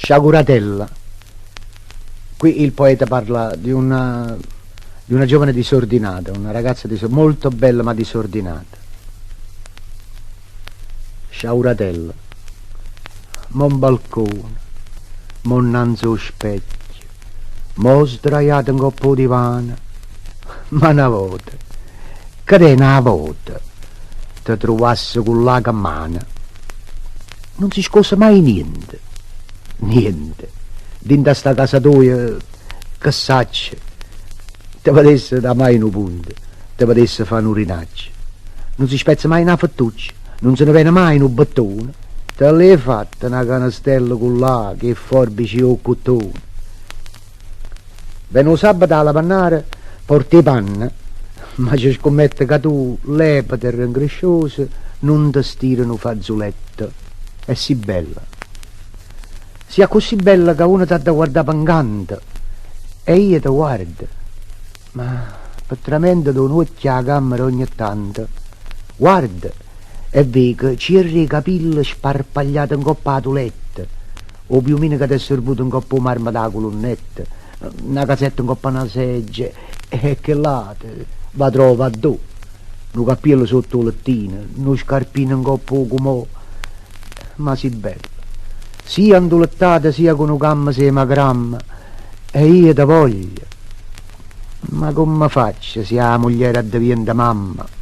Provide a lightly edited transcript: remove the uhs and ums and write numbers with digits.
Sciaguratella. Qui il poeta parla di una giovane disordinata, una ragazza molto bella ma disordinata. Sciauratella. Mon balcone, mon nanzo allo specchio, mo sdraiato in coppo di divano, ma una volta, che te una volta, ti trovasse con la mano, non si scossa mai niente, dentro sta casa tua, che sacce, te vedesse da mai in un punto, te vedesse fare un urinaccio, non si spezza mai una fattuccia, non se ne viene mai in un bottone, te l'hai fatta una canastella con là, che forbici o cottone. Venne un sabato alla pannare, porti panna, ma ci scommette che tu, l'epate ringresciosa, non ti stirano fazzoletto. È sì bella. Sia così bella che uno ti ha da guardare pangante, e io ti guardo, ma per tremendo da un'occhio alla camera ogni tanto. Guarda, e vedi che c'erano i capelli sparpagliati in coppa a tuletta, o più o meno che ti è servuto in coppa o marmo da colonnetta, una casetta in coppa a una seggia, e che là va trova a do, un capello sotto il lettino, uno scarpino in coppa o comò, ma si bella, sia andulettata sia con un gamma semagramma, e io ti voglio, ma come faccio se la moglie diventa mamma?